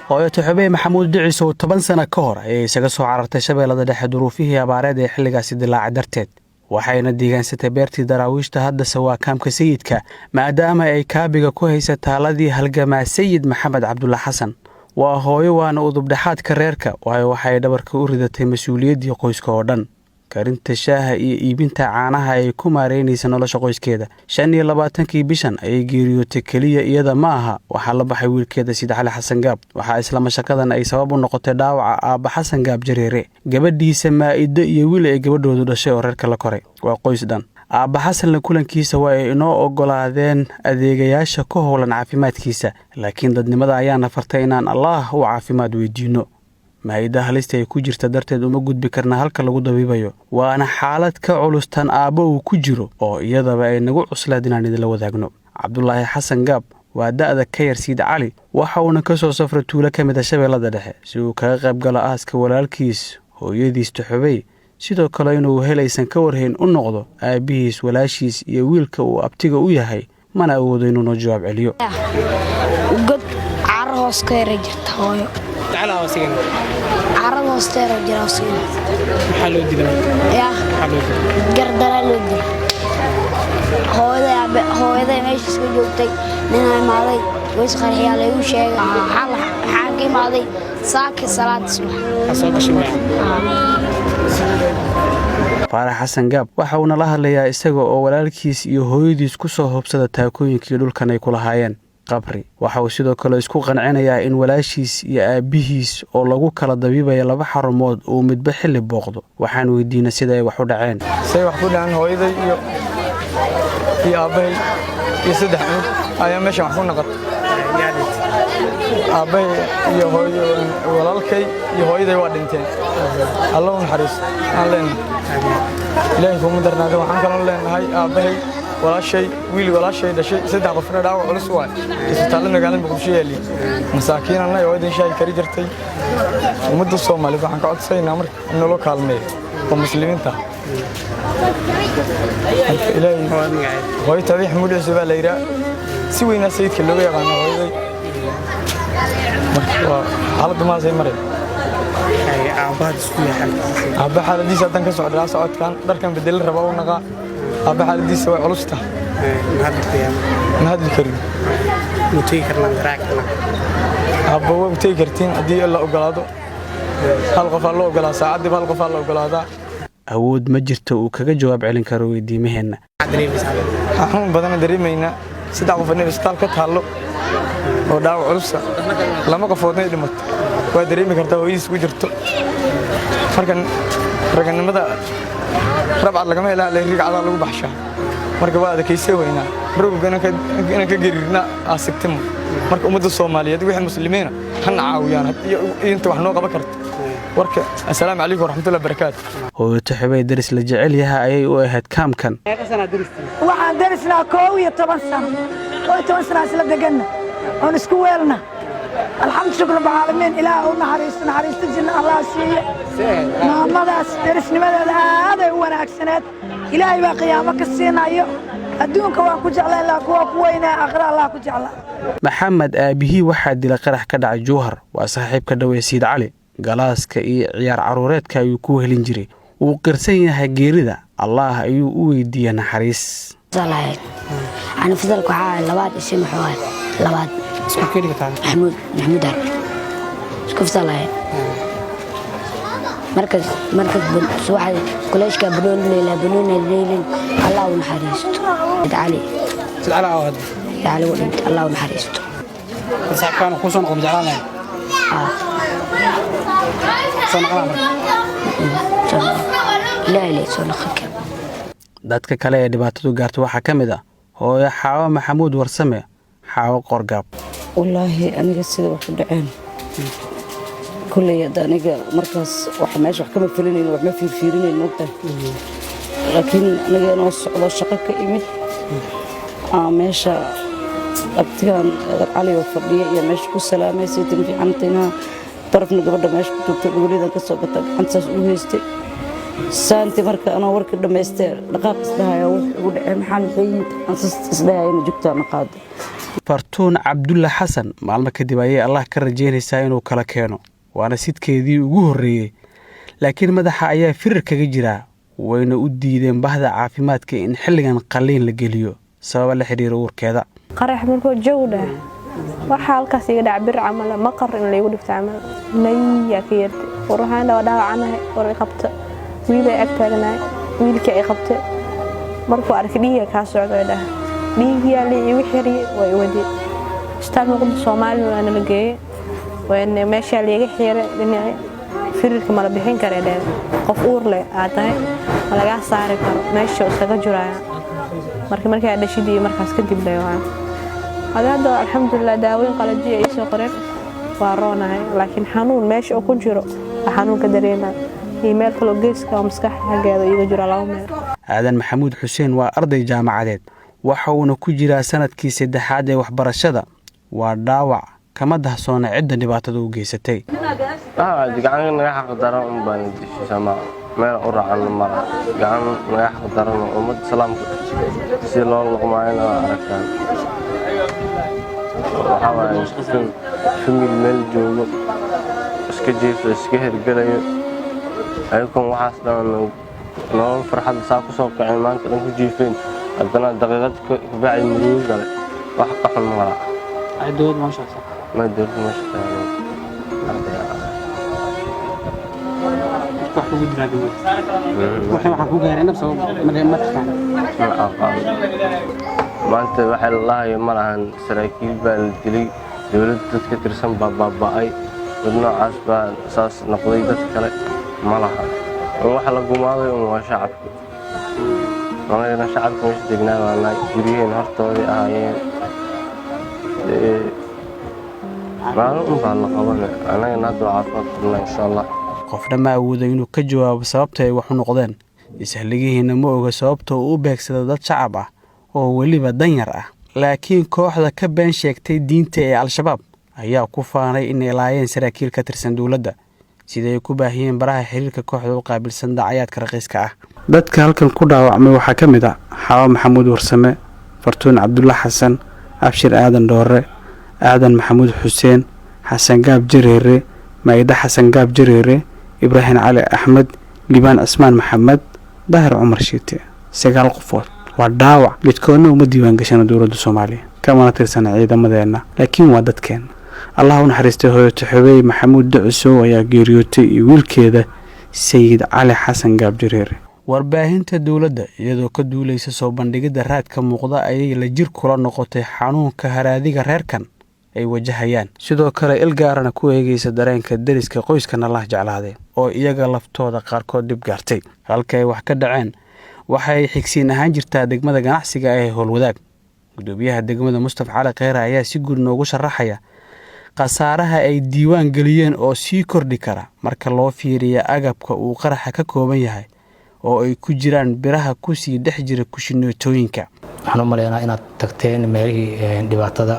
hooyo Tuxubey Maxamuud Dhiciso 10 sano ka hor ayay isaga soo carartay Shabeellada Dhexe duruufihii abaareed ee xilligaasi dilaacay darteed waxayna deegaansatay beertii daraawiishta hadda sawaakaamka sayidka maadaama ay kaabiga ku haysa taaladii halgamaa Sayid Maxamed Cabdulla Xasan waa hooyo waana udub dhaxaadka reerka waxay dhabarka u ridatay mas'uuliyadii qoyska oo dhan karinta shaaha iyo iibinta caanaha ay ku maareynaysa nolosha qoyskeeda 25 bishan ay geeriyootay kaliya iyada ma aha waxa la baxay wiilkeeda Sayid Cali Xasan Gaab waxa isla mashaqadan ay sabab u noqotay dhaawaca aaba Xasan Gaab Jareere gabadhiisa Maa'ido iyo wiil ay gabadhoodu dhashay oo reerka la koray waa qoys dhan aaba Xasan kulankiisa waa ay inoo ogolaadeen adeegayaasha ku howlan caafimaadkiisa laakiin dadnimada ayaa nafartay inaan Allah u caafimaad weydiino Maa'ido halista ay ku jirta darteed uma gudbi karna halka lagu dabiibayo waana xaalad ka culustan aaba uu ku jiro oo iyadaba ay nagu cuslaad inaan idin la wadaagno Cabdullaahi Xasan Gaab waa da'da ka yar Sayid Cali waxa uu ka soo safray tuulo ka mid ah Shabeellada Dhexe si uu kaga qayb galo aaska walaalkiis hooyadiis Tuxubey sidoo kale inuu helaysan ka warhayn u noqdo aabihiis walaashiis iyo wiilka uu abtiga u yahay mana awoodo inuu noo jawaab celiyo god carhoos ka yar jirta hooyo تعالى وسيم عرض وستير وجراسين حلو جدا يا قردنا لودي هذا ماشي سويتي لنا ماضي ويسخر حيالي وشيء حاجي ماضي ساكي صلاة الصبح أصوب شمع Faarax Xasan Gaab waxa uu nala hadlayaa isaga oo walaalkiis iyo hooyadiis ku soo hobsada taakooyinkii dhulkan ay ku lahaayeen qabri waxa uu sidoo kale isku qancinayaa in walaashiis iyo aabihiis oo lagu kala dabiibay laba xarumood oo midba xilli booqdo waxaan weydiinay sida ay wax u dhaceen say wax ku dhaceen hooyaday iyo aabahay iyo saddex cunug ayaa meesha wax ku naqad aabahay iyo hooyo walaalkay iyo hooyaday waa dhinteen Allah u naxariisto aan leenahay ilaahay kuma darnaado waxaan kaloo leenahay aabahay walaashay wiil walaashay dhashay saddex qofna dhaawac culus waay isbitaalada magaalada Muqdisho yeelay masaakiinana ay wadin shay kari jirtay ummadda Soomaaliyeed waxaan ka codsaynaa marka in loo kaalmeeyo oo muslimiinta ilaahay hooyo tabiix muddo baa la yiraahdaa si weyn sayidka looga yaqaan hooyaday marka xaaladdu ma sey maray ay aabaad isku yahay aaba xaaladiisa tan ka socda socodkan dharkan bedel raba oo naqa aaba xaaladiisa way culus tahay ma hadli karin mutay karna raakna aaba way mutay kartiin hadii la ogolaado hal qof la ogolaa saacadii hal qof la ogolaada awood ma jirto uu kaga jawaab celin karo weydiimaheena waxaan badan dareemayna saddex qof inay isbitaal ka taalo oo dhaawac culus lama qofoodna dhimato waa dareemi kartaa hooyadiis ku jirto markan raganimada rabcad lagama helaa la rigacada lagu baxshaa marka waa adkaysay weynaa rugana ka gerirna asigtimo marka ummadda Soomaaliyeed wixii muslimiina han caawiyaan inta wax noo qaban karto warka assalaamu calaykum waraxmatullaahi wabarakaatuh hooyo Tuxubey daris la jecel yahay ayay u ahayd kaamkan waxaan darisnaa 12 sano 12 sano isla deganna oo isku weelna الحمد لله رب العالمين إله ونحريست جنة الله سيئ محمداس درسنمada aad ay wanaagsaneed ilaahay baa qiyaamo ka siinayo adduunka waan ku jeclaa ilaa kuwa ku weyna aakhira Allah ku jeclaa Maxamed aabihi waxa dilay qarax ka dhacay Jowhar waa saaxiibka dhaw ee Sayid Cali galaaska iyo ciyaar caruureedka ayuu ku helin jiray uu qirsan yahay geerida Allah ayuu u weydiiyay naxariis salaad aan fidalku waxaa labaad isim xawaan labaad isku keenay محمود شوف صلاة مركز سواحد كلش كبنون ليلة بنون الليل الله ونحرسته تعالي عواد تعالي ولد الله ونحرسته كانوا خصوصا قوم جعلنا صنعنا لا صنعك dadka kale ee dhibaatadu gaartay waxa kamid ah hooyo Xaawo Maxamuud Warsame Xaawo Qorgaab والله أنا قصدي واحد عين كل يدانيك مركز واحد ماشي وحكم فلين وما في فيرين النقطة لكن أنا نص على الشقة كإيمت ماشى أبتكان علي وفرية يا ماشي كل سلامة سيتم في عنتنا طرفنا قبل ماشي كنت تقولي ذا قصة قطع عن ساس وهستي سانتي مركز أنا ورك دمستير دقائق استها يا ود محل خيط عن ساس استها أنا جبتها نقاد fartuun cabdulla xasan maalmo kadib ayay allah ka rajaynaysaa inuu kala keeno waana sidkeedii ugu horreeyey laakiin madaxa ayaa firir kaga jiraa wayna u diideen bahda caafimaadka in xilligan qalliin la geliyo sababa la xiriira uurkeeda qarax markuu jawda waxa halkaas iga dhac bir camal ma qar in la igu dhifto camal naya ka yartay furahaan dhaawacanahay war ay qabta wiilay ag taagnaay wiilkii ay qabtay markuu arkay dhiiga ka socday dhahay dhiigiyaa la igu xiriyay way wadi istaan ugu Soomaaliya waana la geeyay wayna meesha la iga xiray dhinacay firirka mala bixin kara qof uur leh aadahay laga saari karo meesha isaga juraya markii dhashidii markaas kadib leeyahay hada alxamdulillah daawooyin qalajiye ay soo qoreen waa roonahay laakiin xanuun meesha uu ku jiro xanuun ka dareemay email kale geeska maskaxda iga jira laba meel aadan maxamuud xuseen waa arday jaamacadeed waxa uu ku jiraa sanadkii 3aad ee waxbarashada waa dhaawac kama dahsoona cidda dhibaatada u geysatay gacan naga xaq daran un baan dishay sama meel u raacan mara gacan naga xaq daran ummad salaamka si loo luqmaayna aragtaan waxa waaye famil meel joogo iska jeefo iska hergalayo aykoon waxaas dhan nolol farxad saa ku soo kacay maanta dhan ku jiifeen haddana daqiiqad ka bacay mudug gale wax ka xun mara عدود ما شاء الله ما دور ما شاء الله wax ugu diraad waxa ku gaaray nafsa ma taqaan maanta waxa la hayo malahan saraakiil baa la dilay dawladda dadka tirsan baaba'ay noocaas baa saas noqday dad kale malaha waxa la gumaaday waa shacabka ولكن الشعب مش دقنا ولا جريين هرتودي أهين ما نقول الله قبل أنا ندعو عفوا إن شاء الله qofna ma awoodo inuu ka jawaabo sababta ay wax u noqdeen isahligihiina ma oga sababta uu u beegsado dad shacab ah oo weliba danyar ah laakiin kooxda ka been sheegtay diinta ee al-shabaab ayaa ku faanay in ay laayeen saraakiil ka tirsan dowladda sida ay ku baahiyeen baraha xiriirka kooxda u qaabilsan dacayaadka raqiiska ah dadka halkan ku dhaawacmay waxaa ka mid ah xawa maxamuud warsame fartuun cabdulla xasan abshir aadan dhoore aadan maxamuud xuseen xasan gaab jareere maayda xasan gaab jareere ibraahim cali axmed libaan asmaan maxamed daahir cumar shiite 9 qofood waa dhaawac midkoodna uma diiwaan gashan dowladda Soomaaliya kama tirsan ciidamadeena laakiin waa dadkeen Allah u naxariistay hooyada Xubey Maxamuud Ducso ayaa geeriyootay wiilkeeda Sayid Cali Xasan Gaab Jareere warbaahinta dowladda iyadoo ka duulaysa soo bandhigida raadka muuqda ay la jir kula noqotay xanuunka haraadiga reerkan ay wajahayaan sidoo kale ilgaarana ku eegaysa dareenka dariska qoyskana la jeclaaday oo iyaga laftooda qaarkood dib gaartay halka ay wax ka dhaceen waxay xigsiin ahaan jirtaa degmada ganacsiga ee Howlwadaag gudoomiyaha degmada Mustafa Cali Khayr ayaa si guud noogu sharaxaya qasaaraha ay diiwaan galiyeen oo sii kordhi kara marka loo fiiriyo agabka uu qaraxa ka kooban yahay oo ay ku jiraan biraha ku sii dhex jira kushineetooyinka waxaan u maleynayaa inaad tagteen meelihii dhibaatada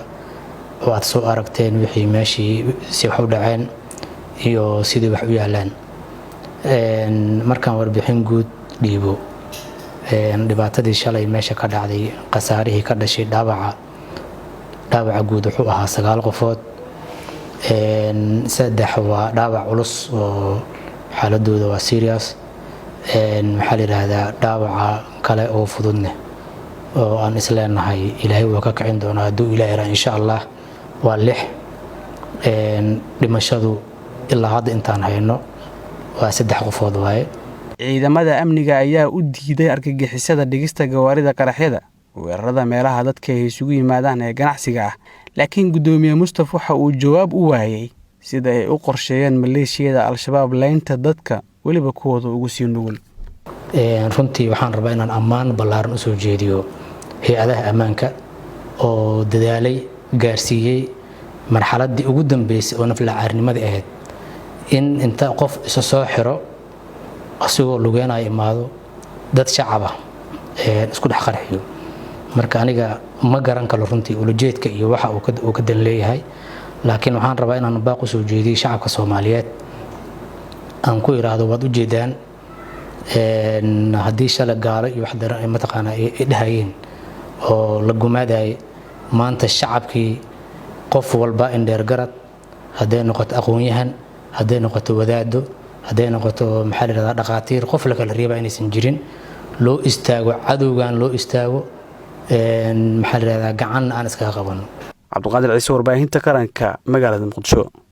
oo aad soo aragteen wixii meeshii si wax u dhaceen iyo sidii wax u yaalaan markaan warbixin guud dhiibo dhibaatadii shalay meesha ka dhacday qasaarihii ka dhashay dhaawaca guud wuxuu ahaa 9 qofood 3 waa dhaawac culus oo xaaladooda waa serious maxaa la yiraahdaa dhaawaca kale oo fududne oo aan isleenahay ilaahay wuu ka kicin doonaa hadduu ilaahay insha Allah waa 6 dhimashadu ilaa hadda intaan hayno waa 3 qofood waaye ciidamada amniga ayaa u diiday argagixisada dhigista gawaarida qaraxyada weerarada meelaha dadka ay isugu yimaadaan ee ganacsiga ah laakiin gudoomiye Mustafa waxa uu jawaab u waayay sida ay u qorsheeyeen maleeshiyada al-shabaab leynta dadka waliba kuwooda ugu sii nugul runtii waxaan rabaa inaan ammaan ballaaran u soo jeediyo hay'adaha ammaanka oo dadaalay gaarsiiyay marxaladii ugu dambeysay oo nafla caarnimada ahayd in inta qof isa soo xiro asagoo lugeenay imaado dad shacab ah isku dhex qarxiyo marka aniga ma garan karo runtii ulajeedka iyo waxa uu ka dan leeyahay laakiin waxaan rabaa inaan baaq u soo jeediyo shacabka Soomaaliyeed aan ku iraado wad u jeedaan haddii shala gaalo iyo wax daran ay mataqaana ay dhahayeen oo la gumaaday maanta shacabkii qof walba indheer garad hadday noqoto aqoon-yahan hadday noqoto wadaado hadday noqoto maxaa la yidhahdaa dhaqaatiir qof la kala reebaa inaysan jirin loo istaago cadowgan loo istaago maxaa la yidhahdaa gacan aan iskaga qabanno cabduqaadir ciise warbaahinta qaranka magaalada muqdisho